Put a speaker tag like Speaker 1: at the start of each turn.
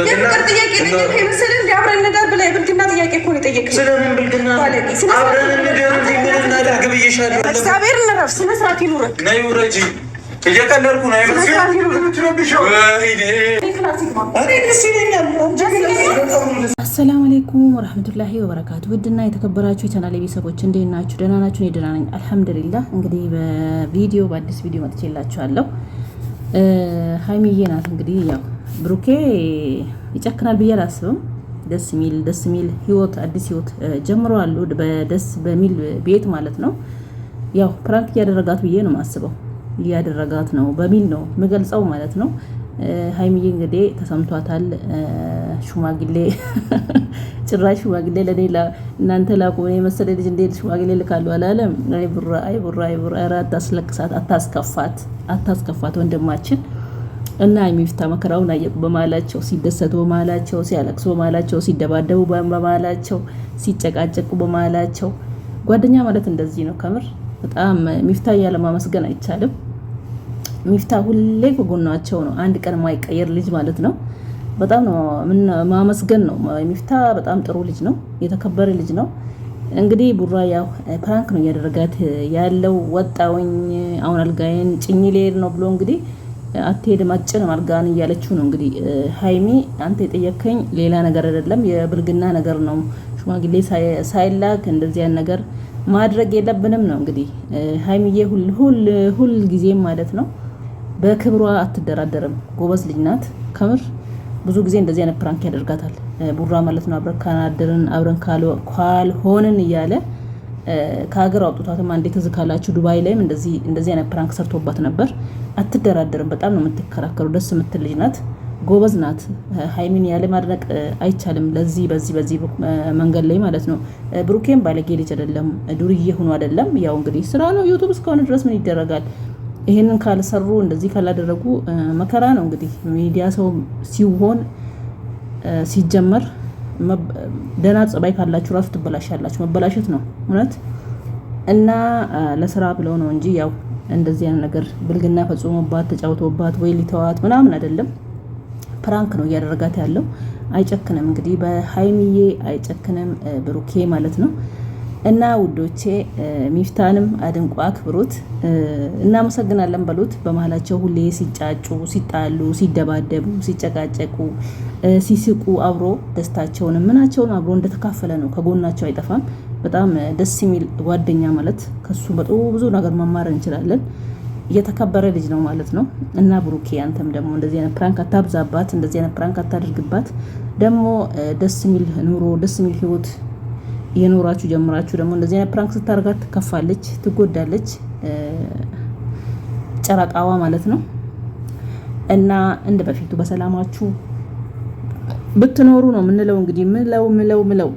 Speaker 1: የፍቅር ጥያቄ ጠየቀኝ መሰለህ እንደ አብረን ነገር ብላ የብልግና ጥያቄ እኮ ነው የጠየቀኝ።
Speaker 2: ስለምን ብልግና? አብረን ነገር እንጂ ምን እናድርግ ብዬሻለሁ።
Speaker 1: እግዚአብሔር እንረፍ። ስነ ስርዓት ይኑርህ።
Speaker 2: ነይ ውረጂ። እየቀለድኩ ነው አይመስልም?
Speaker 3: አሰላሙ አለይኩም ወራህመቱላሂ ወበረካቱ። ውድና የተከበራችሁ የቻናሌ ቤተሰቦች እንዴት ናችሁ? ደህና ናችሁ? እኔ ደህና ነኝ አልሐምዱሊላህ። እንግዲህ በቪዲዮ በአዲስ ቪዲዮ መጥቼላችኋለሁ። ሀይሚዬ ናት እንግዲህ ያው ብሩኬ ይጨክናል ብዬ አላስብም። ደስ የሚል ህይወት አዲስ ህይወት ጀምረዋል በደስ በሚል ቤት ማለት ነው። ያው ፕራንክ እያደረጋት ብዬ ነው የማስበው። እያደረጋት ነው በሚል ነው የምገልጸው ማለት ነው። ሀይሚዬ እንግዲህ ተሰምቷታል። ሽማግሌ ጭራሽ ሽማግሌ ለሌላ እናንተ ላቁ የመሰለ ልጅ እንዴት ሽማግሌ ልካሉ አላለም። አይ ቡራ አታስለቅሳት፣ አታስከፋት ወንድማችን እና የሚፍታ መከራውን አየቁ በማላቸው፣ ሲደሰቱ በማላቸው፣ ሲያለቅሱ በማላቸው፣ ሲደባደቡ በማላቸው፣ ሲጨቃጨቁ በማላቸው። ጓደኛ ማለት እንደዚህ ነው። ከምር በጣም ሚፍታ እያለ ማመስገን አይቻልም። ሚፍታ ሁሌ ከጎናቸው ነው። አንድ ቀን የማይቀየር ልጅ ማለት ነው። በጣም ነው ማመስገን ነው። ሚፍታ በጣም ጥሩ ልጅ ነው። የተከበረ ልጅ ነው። እንግዲህ ቡራ ያው ፕራንክ ነው እያደረጋት ያለው። ወጣውኝ አሁን አልጋዬን ጭኝ ልሄድ ነው ብሎ እንግዲህ አትሄድም አጭንም አልጋን እያለችው ነው እንግዲህ። ሀይሚ አንተ የጠየከኝ ሌላ ነገር አይደለም፣ የብልግና ነገር ነው። ሽማግሌ ሳይላክ እንደዚያን ነገር ማድረግ የለብንም ነው እንግዲህ። ሀይሚዬ ሁል ጊዜም ማለት ነው በክብሯ አትደራደርም። ጎበዝ ልጅ ናት ከምር። ብዙ ጊዜ እንደዚህ አይነት ፕራንክ ያደርጋታል ቡራ ማለት ነው። አብረን ካናደርን አብረን ካልሆንን እያለ ከሀገር አውጥቷትም አንዴ ትዝ ካላችሁ ዱባይ ላይም እንደዚህ አይነት ፕራንክ ሰርቶባት ነበር። አትደራደርም። በጣም ነው የምትከራከሩ። ደስ የምትል ልጅ ናት። ጎበዝ ናት። ሀይሚን ያለ ማድነቅ አይቻልም። በዚህ መንገድ ላይ ማለት ነው። ብሩኬም ባለጌ ልጅ አይደለም፣ ዱርዬ ሆኖ አይደለም። ያው እንግዲህ ስራ ነው። ዩቲዩብ እስከሆነ ድረስ ምን ይደረጋል? ይሄንን ካልሰሩ እንደዚህ ካላደረጉ መከራ ነው እንግዲህ። ሚዲያ ሰው ሲሆን ሲጀመር ደህና ጸባይ ካላችሁ ራሱ ትበላሻላችሁ። መበላሸት ነው እውነት። እና ለስራ ብለው ነው እንጂ ያው እንደዚህ አይነት ነገር ብልግና ፈጽሞባት ተጫውቶባት ወይ ሊተዋት ምናምን አይደለም። ፕራንክ ነው እያደረጋት ያለው። አይጨክንም እንግዲህ በሀይሚዬ አይጨክንም ብሩኬ ማለት ነው። እና ውዶቼ ሚፍታንም አድንቋ አክብሩት፣ እናመሰግናለን በሉት። በመሀላቸው ሁሌ ሲጫጩ፣ ሲጣሉ፣ ሲደባደቡ፣ ሲጨቃጨቁ፣ ሲስቁ አብሮ ደስታቸውንም ምናቸውን አብሮ እንደተካፈለ ነው። ከጎናቸው አይጠፋም። በጣም ደስ የሚል ጓደኛ ማለት ከሱ ብዙ ነገር መማር እንችላለን። የተከበረ ልጅ ነው ማለት ነው። እና ብሩኬ አንተም ደግሞ እንደዚህ አይነት ፕራንክ አታብዛባት፣ እንደዚህ አይነት ፕራንክ አታድርግባት። ደግሞ ደስ የሚል ኑሮ ደስ የሚል ህይወት የኖራችሁ ጀምራችሁ ደግሞ እንደዚህ አይነት ፕራንክ ስታደርጋት ትከፋለች፣ ትጎዳለች፣ ጨረቃዋ ማለት ነው። እና እንደ በፊቱ በሰላማችሁ ብትኖሩ ነው ምንለው እንግዲህ ምለው